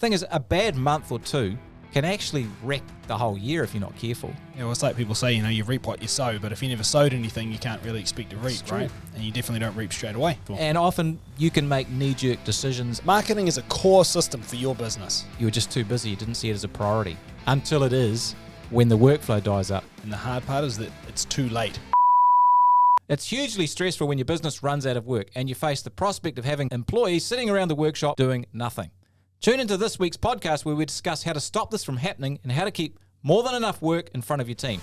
Thing is, a bad month or two can actually wreck the whole year if you're not careful. Yeah, well, it's like people say, you reap what you sow, but if you never sowed anything, you can't really expect to reap, right? And you definitely don't reap straight away. And often you can make knee-jerk decisions. Marketing is a core system for your business. You were just too busy. You didn't see it as a priority until it is when the workflow dies up. And the hard part is that it's too late. It's hugely stressful when your business runs out of work and you face the prospect of having employees sitting around the workshop doing nothing. Tune into this week's podcast where we discuss how to stop this from happening and how to keep more than enough work in front of your team.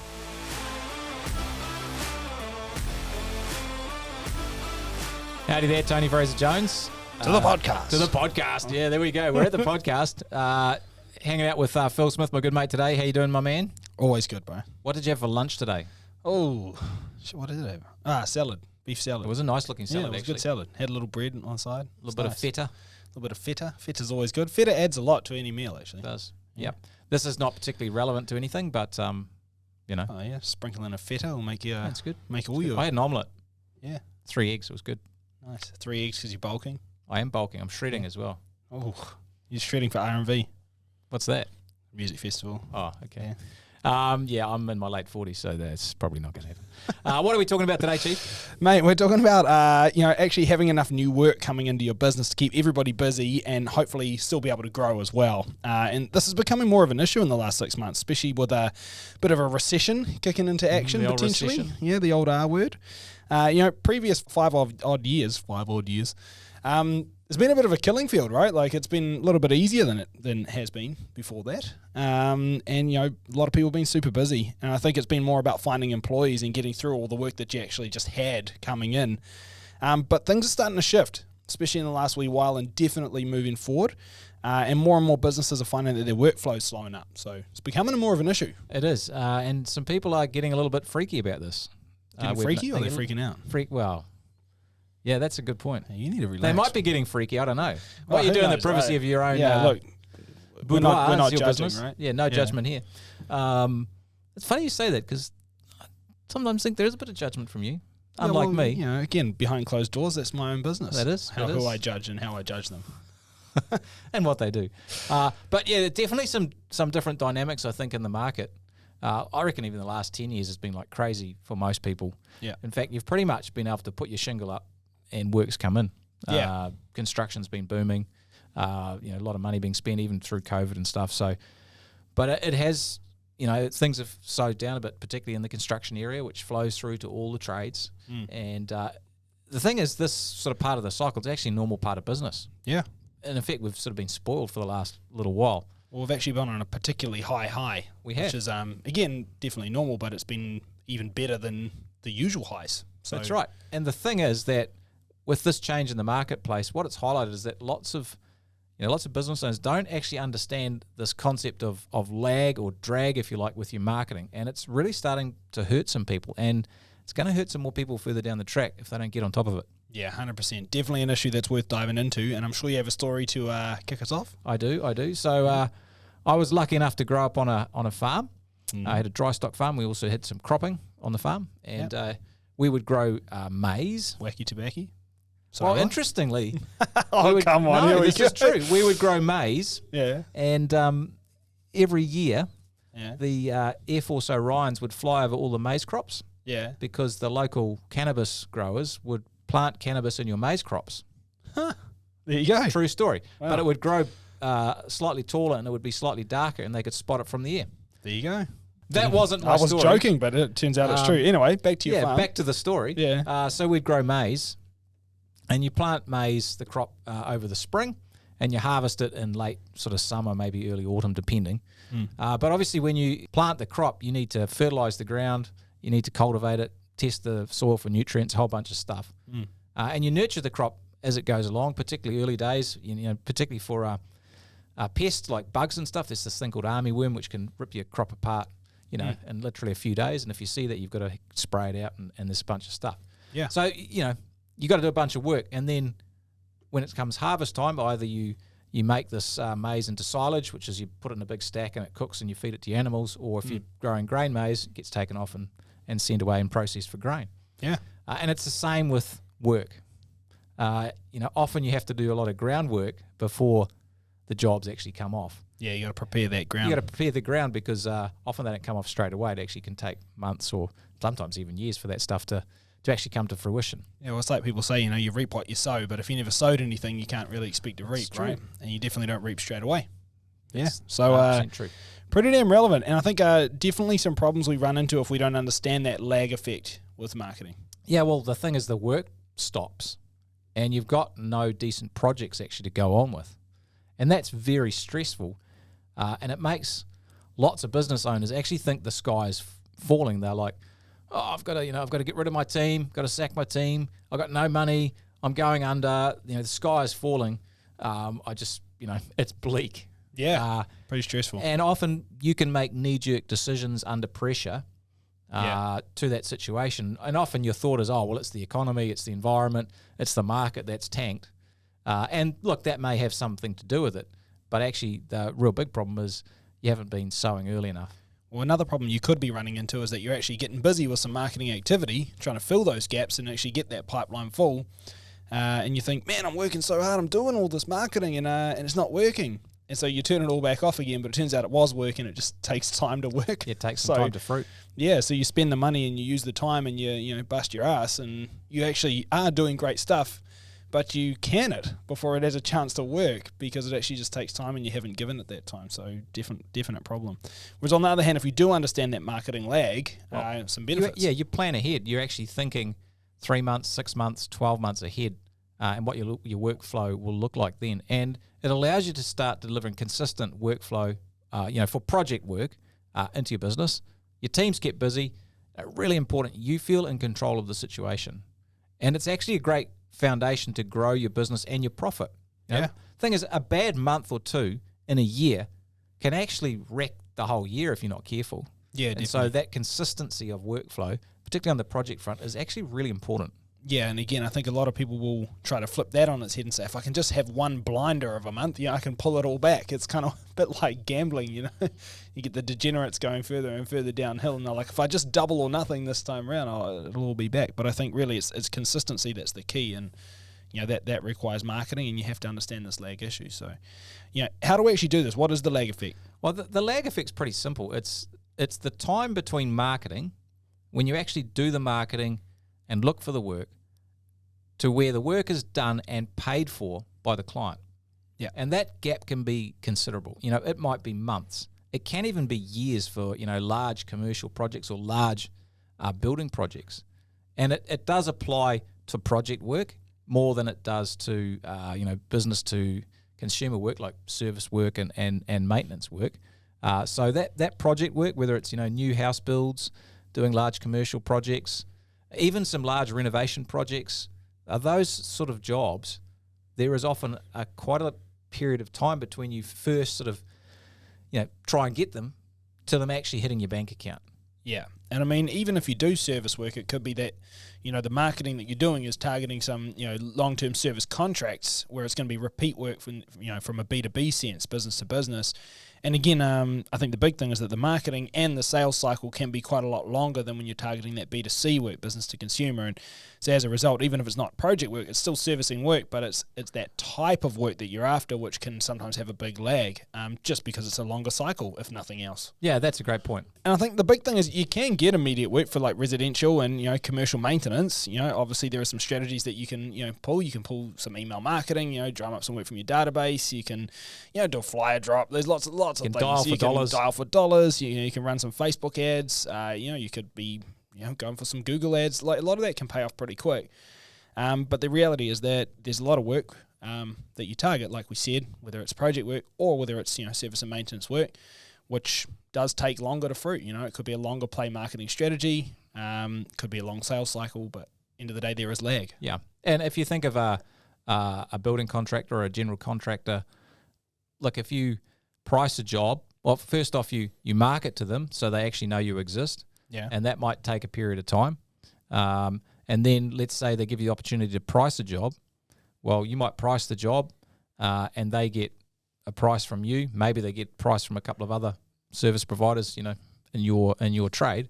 Howdy there, Tony Fraser-Jones. To the podcast. To the podcast. Yeah, there we go. We're at the podcast. Hanging out with Phil Smith, my good mate today. How you doing, my man? Always good, bro. What did you have for lunch today? Oh, what did it have? Salad. Beef salad. It was a nice looking salad, it was actually. good salad. Had a little bread on the side. A little bit of feta. A little bit of feta. Feta's always good. Feta adds a lot to any meal, actually. It does. Yep. This is not particularly relevant to anything, but, Oh, yeah. Sprinkle in a feta will make you... That's good. Make all your... I had an omelette. Yeah. 3 eggs. It was good. Nice. 3 eggs because you're bulking. I am bulking. I'm shredding as well. Oh, you're shredding for R&V. What's that? Music festival. Oh, okay. Yeah, I'm in my late 40s, so that's probably not going to happen. What are we talking about today, Chief? Mate, we're talking about, actually having enough new work coming into your business to keep everybody busy and hopefully still be able to grow as well. And this is becoming more of an issue in the last 6 months, especially with a bit of a recession kicking into action potentially. Recession. Yeah, the old R word. Previous 5 odd years, it's been a bit of a killing field, right? Like it's been a little bit easier than it has been before that. A lot of people have been super busy. And I think it's been more about finding employees and getting through all the work that you actually just had coming in. But things are starting to shift, especially in the last wee while and definitely moving forward. And more businesses are finding that their workflow is slowing up. So it's becoming more of an issue. It is. And some people are getting a little bit freaky about this. Getting freaky or they're freaking out? Yeah, that's a good point. You need to relax. They might be getting freaky. I don't know. What you do in the privacy of your own. Yeah, look, we're not your judging, business. right? Yeah, no judgment here. It's funny you say that because I sometimes think there is a bit of judgment from you, unlike me. Again, behind closed doors, that's my own business. That is. Who I judge and how I judge them. And what they do. But yeah, definitely some different dynamics, I think, in the market. I reckon even the last 10 years has been like crazy for most people. Yeah. In fact, you've pretty much been able to put your shingle up and work's come in. Yeah. Construction's been booming. A lot of money being spent even through COVID and stuff. So, but it has, things have slowed down a bit, particularly in the construction area, which flows through to all the trades. And the thing is, this sort of part of the cycle is actually a normal part of business. Yeah. In effect, we've sort of been spoiled for the last little while. Well, we've actually been on a particularly high. We have. Which is, again, definitely normal, but it's been even better than the usual highs. So that's right. And the thing is that with this change in the marketplace, what it's highlighted is that lots of business owners don't actually understand this concept of lag or drag, if you like, with your marketing. And it's really starting to hurt some people. And it's going to hurt some more people further down the track if they don't get on top of it. Yeah, 100%. Definitely an issue that's worth diving into. And I'm sure you have a story to kick us off. I do. So I was lucky enough to grow up on a farm. I had a dry stock farm. We also had some cropping on the farm. And we would grow maize. Wacky tobacco. Well, interestingly... come on. No, this is true. We would grow maize. Yeah. And every year, the Air Force Orions would fly over all the maize crops. Yeah. Because the local cannabis growers would plant cannabis in your maize crops. Huh. There you go. True story. Wow. But it would grow slightly taller and it would be slightly darker and they could spot it from the air. There you go. That wasn't my story. I was joking, but it turns out it's true. Anyway, back to your farm. Back to the story. Yeah. So we'd grow maize. And you plant maize, the crop, over the spring, and you harvest it in late sort of summer, maybe early autumn, depending. But obviously when you plant the crop, you need to fertilise the ground, you need to cultivate it, test the soil for nutrients, a whole bunch of stuff. And you nurture the crop as it goes along, particularly early days, particularly for pests like bugs and stuff. There's this thing called armyworm, which can rip your crop apart, in literally a few days. And if you see that, you've got to spray it out and there's a bunch of stuff. Yeah. So, you got to do a bunch of work, and then when it comes harvest time, either you make this maize into silage, which is you put it in a big stack and it cooks and you feed it to your animals, or if you're growing grain maize, it gets taken off and sent away and processed for grain. Yeah. And it's the same with work. Often you have to do a lot of groundwork before the jobs actually come off. Yeah, you got to prepare that ground. You got to prepare the ground because often they don't come off straight away. It actually can take months or sometimes even years for that stuff to actually come to fruition. Yeah, well, it's like people say, you reap what you sow, but if you never sowed anything, you can't really expect to reap, right? And you definitely don't reap straight away. Yeah, so true. Pretty damn relevant. And I think definitely some problems we run into if we don't understand that lag effect with marketing. Yeah, well, the thing is the work stops and you've got no decent projects actually to go on with. And that's very stressful. And it makes lots of business owners actually think the sky is falling. They're like, oh, I've got to get rid of my team, got to sack my team, I've got no money, I'm going under, the sky is falling. It's bleak. Yeah, pretty stressful. And often you can make knee-jerk decisions under pressure to that situation. And often your thought is, oh, well, it's the economy, it's the environment, it's the market that's tanked. And look, that may have something to do with it. But actually, the real big problem is you haven't been sowing early enough. Well, another problem you could be running into is that you're actually getting busy with some marketing activity, trying to fill those gaps and actually get that pipeline full. And you think, man, I'm working so hard, I'm doing all this marketing and it's not working. And so you turn it all back off again, but it turns out it was working. It just takes time to work. It takes some time to fruit. Yeah, so you spend the money and you use the time and you bust your ass and you actually are doing great stuff, but you can it before it has a chance to work because it actually just takes time and you haven't given it that time. So definite problem. Whereas on the other hand, if you do understand that marketing lag, some benefits. You plan ahead. You're actually thinking 3 months, 6 months, 12 months ahead and what your workflow will look like then. And it allows you to start delivering consistent workflow, for project work into your business. Your teams get busy. Really important, you feel in control of the situation. And it's actually a great foundation to grow your business and your profit. Thing is, a bad month or two in a year can actually wreck the whole year if you're not careful. Yeah, and so that consistency of workflow, particularly on the project front, is actually really important. Yeah, and again, I think a lot of people will try to flip that on its head and say, if I can just have one blinder of a month, I can pull it all back. It's kind of a bit like gambling, You get the degenerates going further and further downhill, and they're like, if I just double or nothing this time around, it'll all be back. But I think really it's consistency that's the key, and that requires marketing, and you have to understand this lag issue. So, how do we actually do this? What is the lag effect? Well, the lag effect's pretty simple. It's the time between marketing, when you actually do the marketing and look for the work, to where the work is done and paid for by the client. Yeah. And that gap can be considerable. It might be months. It can even be years for, large commercial projects or large building projects. And it does apply to project work more than it does to, business to consumer work like service work and maintenance work. So that project work, whether it's, new house builds, doing large commercial projects, even some large renovation projects, those sort of jobs, there is often quite a period of time between you first sort of, try and get them to them actually hitting your bank account. Yeah. And I mean, even if you do service work, it could be that, the marketing that you're doing is targeting some, long-term service contracts where it's going to be repeat work from a B2B sense, business to business. And again, I think the big thing is that the marketing and the sales cycle can be quite a lot longer than when you're targeting that B2C work, business to consumer. And so as a result, even if it's not project work, it's still servicing work, but it's that type of work that you're after, which can sometimes have a big lag, just because it's a longer cycle, if nothing else. Yeah, that's a great point. And I think the big thing is you can get immediate work for like residential and, commercial maintenance. Obviously there are some strategies that you can, pull. You can pull some email marketing, drum up some work from your database. You can, do a flyer drop. There's lots of things. Dial for dollars. You can run some Facebook ads. You could be, going for some Google ads. Like a lot of that can pay off pretty quick. But the reality is that there's a lot of work that you target, like we said, whether it's project work or whether it's, service and maintenance work, which does take longer to fruit. It could be a longer play marketing strategy, could be a long sales cycle, but end of the day, there is lag. Yeah. And if you think of a building contractor or a general contractor, look, if you price a job, well, first off, you market to them so they actually know you exist. Yeah. And that might take a period of time. And then let's say they give you the opportunity to price a job. Well, you might price the job and they get a price from you. Maybe they get price from a couple of other service providers, in your trade.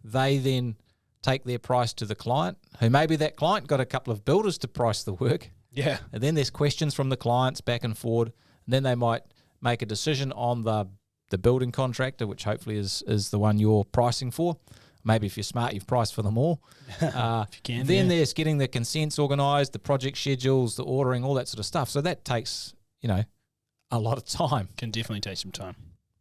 They then take their price to the client, who maybe that client got a couple of builders to price the work. Yeah. And then there's questions from the clients back and forward. And then they might make a decision on the building contractor, which hopefully is the one you're pricing for. Maybe if you're smart, you've priced for them all. If you can, then there's getting the consents organised, the project schedules, the ordering, all that sort of stuff. So that takes, a lot of time. Can definitely take some time.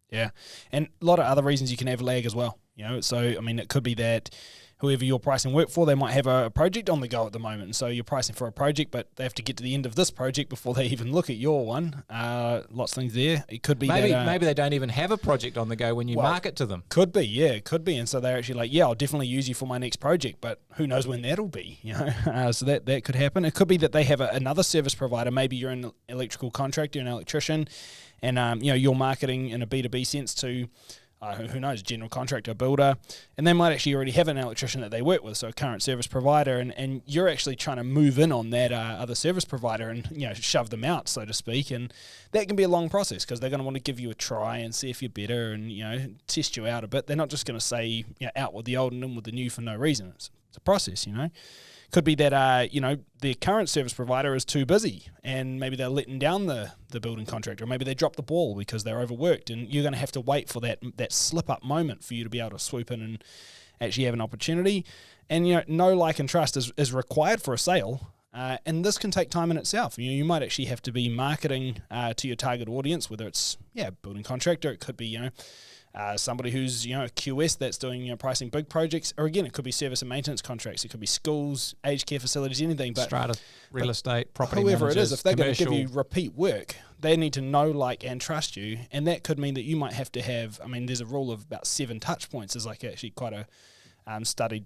Yeah. And a lot of other reasons you can have lag as well. So, it could be that whoever you're pricing work for, they might have a project on the go at the moment. So you're pricing for a project, but they have to get to the end of this project before they even look at your one. Lots of things there. It could be maybe they don't even have a project on the go when you market to them. Could be, yeah, could be. And so they're actually like, yeah, I'll definitely use you for my next project, but who knows when that'll be, So that could happen. It could be that they have another service provider. Maybe you're an electrical contractor, an electrician, and you're marketing in a B2B sense to who knows, general contractor, builder, and they might actually already have an electrician that they work with, so a current service provider, and you're actually trying to move in on that other service provider and shove them out, so to speak, and that can be a long process because they're going to want to give you a try and see if you're better and test you out a bit. They're not just going to say out with the old and in with the new for no reason. It's a process, Could be that their current service provider is too busy and maybe they're letting down the building contractor, or maybe they dropped the ball because they're overworked, and you're going to have to wait for that slip up moment for you to be able to swoop in and actually have an opportunity. And know, like, and trust is required for a sale, and this can take time in itself. You might actually have to be marketing to your target audience, whether it's building contractor, it could be somebody who's a QS that's doing pricing big projects, or again it could be service and maintenance contracts, it could be schools, aged care facilities, anything. But strata, real estate, property whoever managers, it is, if they're going to commercial. give you repeat work, they need to know, like, and trust you, and that could mean that you might have to have. There's a rule of about 7 touch points. Is like actually quite a studied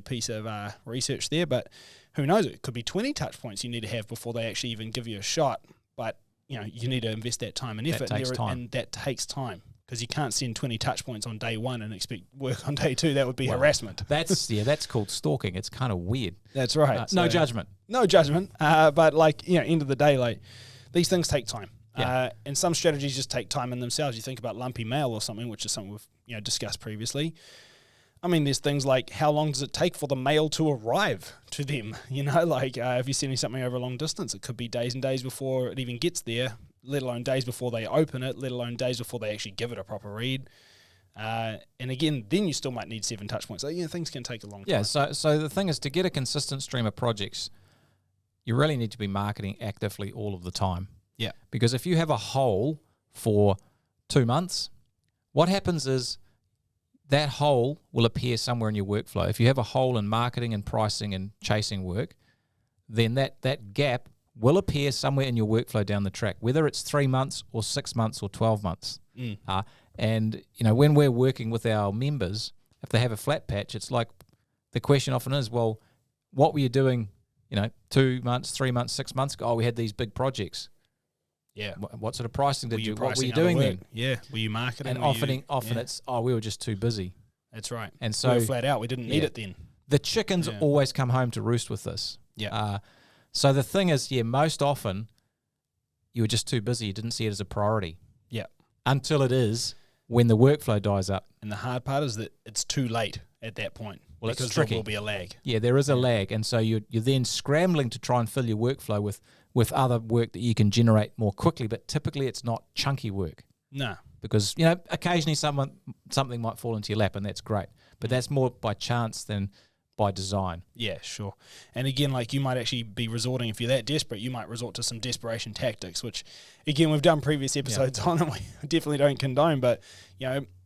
piece of research there, but who knows? It could be 20 touch points you need to have before they actually even give you a shot. But you need to invest that time and effort, and that takes time. Because you can't send 20 touch points on day one and expect work on day 2. That would be harassment. That's called stalking. It's kind of weird. That's right. No judgment. No judgment. But end of the day, these things take time. Yeah. And some strategies just take time in themselves. You think about lumpy mail or something, which is something we've discussed previously. There's things like, how long does it take for the mail to arrive to them? If you're sending something over a long distance, it could be days and days before it even gets there, let alone days before they open it, let alone days before they actually give it a proper read. And again, then you still might need 7 touch points. So, things can take a long time. Yeah, so the thing is, to get a consistent stream of projects, you really need to be marketing actively all of the time. Yeah. Because if you have a hole for 2 months, what happens is that hole will appear somewhere in your workflow. If you have a hole in marketing and pricing and chasing work, then that gap will appear somewhere in your workflow down the track, whether it's 3 months or 6 months or 12 months. And when we're working with our members, if they have a flat patch, it's like the question often is, well, what were you doing, 2 months, 3 months, 6 months ago? Oh, we had these big projects. Yeah. What sort of pricing did you? What were you doing then? Yeah. Were you marketing? And often it's, we were just too busy. That's right. And so we were flat out. We didn't need it then. The chickens always come home to roost with this. Yeah. So the thing is, most often you were just too busy. You didn't see it as a priority. Yeah. Until it is, when the workflow dies up. And the hard part is that it's too late at that point. Well, because it's tricky. There will be a lag. Yeah, there is a lag. And so you're then scrambling to try and fill your workflow with other work that you can generate more quickly, but typically it's not chunky work. No. Because, occasionally something might fall into your lap, and that's great. But that's more by chance than by design. Yeah, sure. And again, you might actually be resorting, if you're that desperate, you might resort to some desperation tactics, which, again, we've done previous episodes on, and we definitely don't condone. But,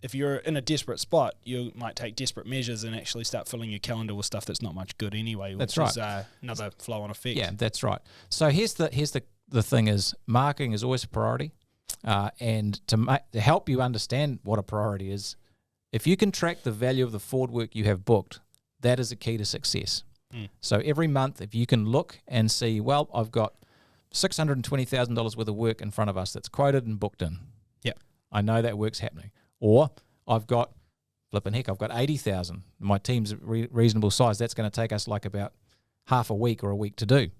if you're in a desperate spot, you might take desperate measures and actually start filling your calendar with stuff that's not much good anyway, which is another flow-on effect. Yeah, that's right. So here's the thing is, marketing is always a priority. And to help you understand what a priority is, if you can track the value of the forward work you have booked, that is a key to success. So every month, if you can look and see, well, I've got $620,000 worth of work in front of us that's quoted and booked in. Yep. I know that work's happening. Or I've got, I've got 80,000. My team's reasonable size. That's going to take us about half a week or a week to do,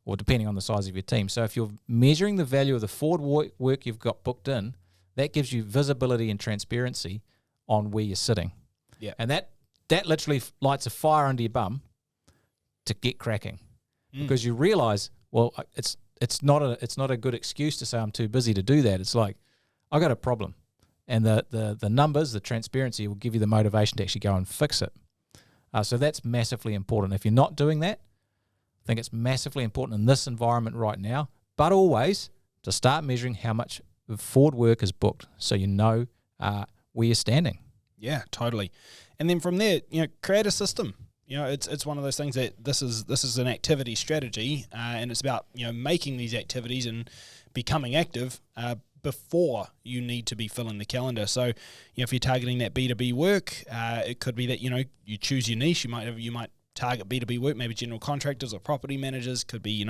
or depending on the size of your team. So if you're measuring the value of the forward work you've got booked in, that gives you visibility and transparency on where you're sitting. Yeah. And that literally lights a fire under your bum to get cracking, because you realize, well, it's it's not a good excuse to say I'm too busy to do that. It's like, I got a problem, and the numbers, the transparency will give you the motivation to actually go and fix it. So that's massively important. If you're not doing that, I think it's massively important in this environment right now, but always to start measuring how much forward work is booked, so you know where you're standing. Yeah, totally. And then from there, create a system. It's one of those things that this is an activity strategy, and it's about making these activities and becoming active before you need to be filling the calendar. So if you're targeting that B2B work, it could be that you choose your niche. You might target B2B work, maybe general contractors or property managers. Could be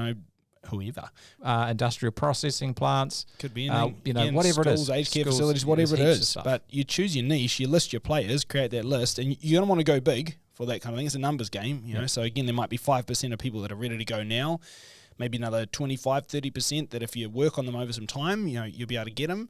whoever. Industrial processing plants. Could be anything. Whatever schools, it is. Aged care facilities, whatever it is. But you choose your niche, you list your players, create that list, and you're going to want to go big for that kind of thing. It's a numbers game, So again, there might be 5% of people that are ready to go now, maybe another 25, 30% that if you work on them over some time, you'll be able to get them.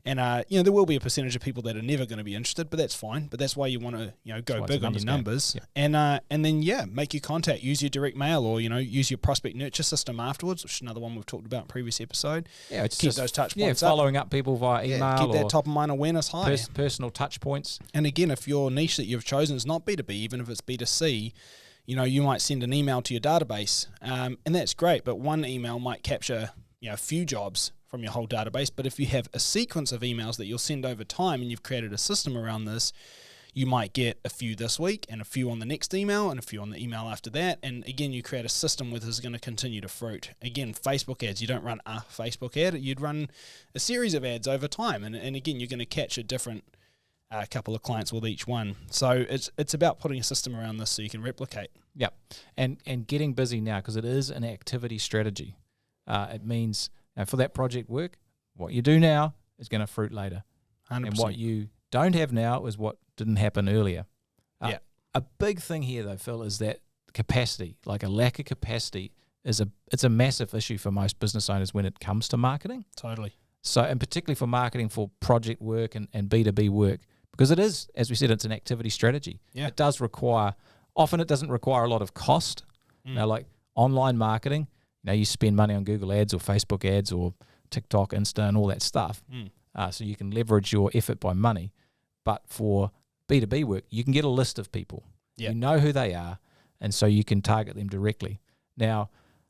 And, there will be a percentage of people that are never going to be interested, but that's fine. But that's why you want to, go big on your numbers. Yeah. And then, make your contact. Use your direct mail or, use your prospect nurture system afterwards, which is another one we've talked about in previous episode. Yeah, it's keep just those touch points following up people via email. Keep that top of mind awareness high. Personal touch points. And again, if your niche that you've chosen is not B2B, even if it's B2C, you might send an email to your database, and that's great. But one email might capture, a few jobs from your whole database. But if you have a sequence of emails that you'll send over time and you've created a system around this, you might get a few this week and a few on the next email and a few on the email after that. And again, you create a system where this is going to continue to fruit. Again, Facebook ads, you don't run a Facebook ad, you'd run a series of ads over time. And again, you're going to catch a different couple of clients with each one. So it's about putting a system around this so you can replicate. Yep. And getting busy now, because it is an activity strategy. It means for that project work, what you do now is going to fruit later. 100%. And what you don't have now is what didn't happen earlier. A big thing here, though, Phil, is that capacity, like a lack of capacity, it's a massive issue for most business owners when it comes to marketing. Totally. So, and particularly for marketing for project work and B2B work, because it is, as we said, it's an activity strategy. Yeah. It does require, often it doesn't require a lot of cost. Like online marketing, you spend money on Google ads or Facebook ads or TikTok, Insta, and all that stuff. So you can leverage your effort by money. But for B2B work, you can get a list of people. You know who they are, and so you can target them directly. Now,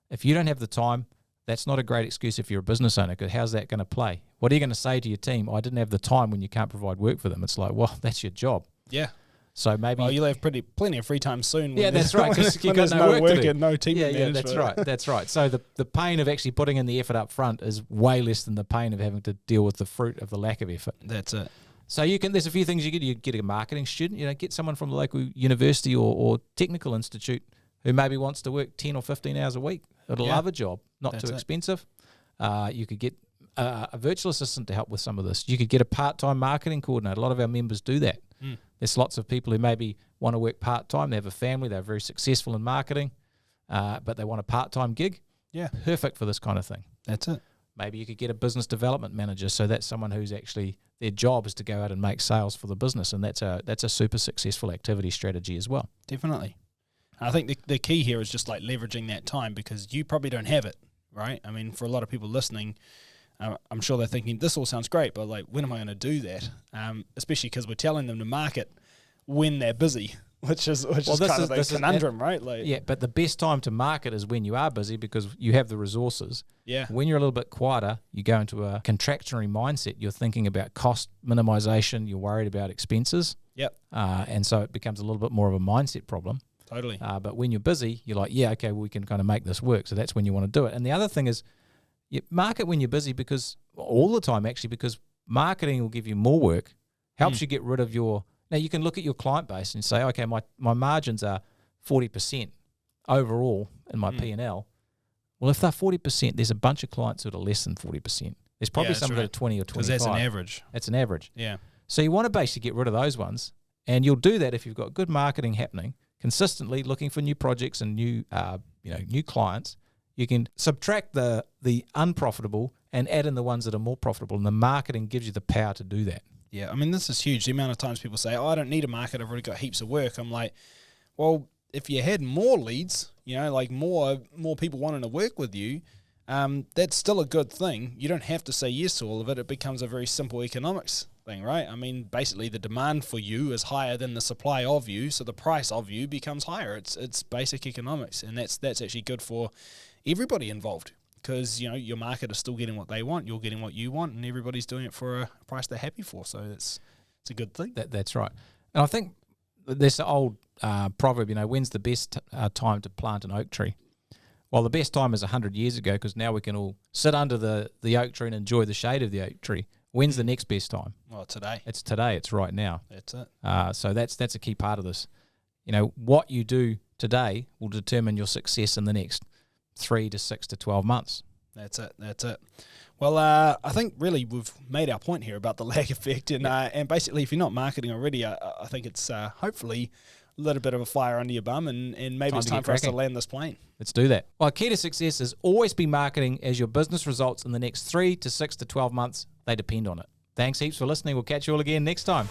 if you don't have the time, that's not a great excuse if you're a business owner, because how's that going to play? What are you going to say to your team? I didn't have the time, when you can't provide work for them. It's like, well, that's your job. Yeah. So maybe you'll have plenty of free time soon. When that's right. Because you've got no work to do. And no team to manage. That's right. That's right. So the pain of actually putting in the effort up front is way less than the pain of having to deal with the fruit of the lack of effort. That's it. So there's a few things you get. You get a marketing student. Get someone from the local university or technical institute who maybe wants to work 10 or 15 hours a week. It'll love a job, not too expensive. You could get a virtual assistant to help with some of this. You could get a part-time marketing coordinator. A lot of our members do that. There's lots of people who maybe want to work part-time. They have a family. They're very successful in marketing, but they want a part-time gig. Yeah. Perfect for this kind of thing. That's it. Maybe you could get a business development manager. So that's someone who's actually, their job is to go out and make sales for the business. And that's a super successful activity strategy as well. Definitely. I think the key here is just like leveraging that time, because you probably don't have it, right? I mean, for a lot of people listening, I'm sure they're thinking, this all sounds great, but like, when am I going to do that? Especially because we're telling them to market when they're busy, which is kind of the conundrum, right? Like, but the best time to market is when you are busy, because you have the resources. Yeah. When you're a little bit quieter, you go into a contractionary mindset. You're thinking about cost minimization. You're worried about expenses. Yep. And so it becomes a little bit more of a mindset problem. Totally. But when you're busy, you're like, okay, we can kind of make this work. So that's when you want to do it. And the other thing is, you market when you're busy, because all the time, actually, because marketing will give you more work, helps you get rid of your. Now you can look at your client base and say, okay, my margins are 40% overall in my P&L. Well, if they're 40%, there's a bunch of clients that are less than 40%. There's probably some that are 20 or 25. Because that's an average. That's an average. Yeah. So you want to basically get rid of those ones, and you'll do that if you've got good marketing happening, consistently looking for new projects and new clients. You can subtract the unprofitable and add in the ones that are more profitable, and the marketing gives you the power to do that. Yeah, I mean, this is huge. The amount of times people say, I don't need a market, I've already got heaps of work. I'm like, well, if you had more leads, like more people wanting to work with you, that's still a good thing. You don't have to say yes to all of it. It becomes a very simple economics thing, right? I mean, basically the demand for you is higher than the supply of you, so the price of you becomes higher. It's basic economics, and that's actually good for everybody involved, because your market is still getting what they want, you're getting what you want, and everybody's doing it for a price they're happy for. So it's a good thing. That's right. And I think there's an old proverb, when's the best time to plant an oak tree? Well, the best time is 100 years ago, because now we can all sit under the oak tree and enjoy the shade of the oak tree. When's the next best time? Well, today. It's today. It's right now. That's it. So that's a key part of this. What you do today will determine your success in the next 3 to 6 to 12 months. That's it. Well, I think really we've made our point here about the lag effect, and basically if you're not marketing already, I think it's hopefully a little bit of a fire under your bum, and maybe it's time for us to land this plane. Let's do that. Well, key to success is always be marketing, as your business results in the next 3 to 6 to 12 months, they depend on it. Thanks heaps for listening. We'll catch you all again next time.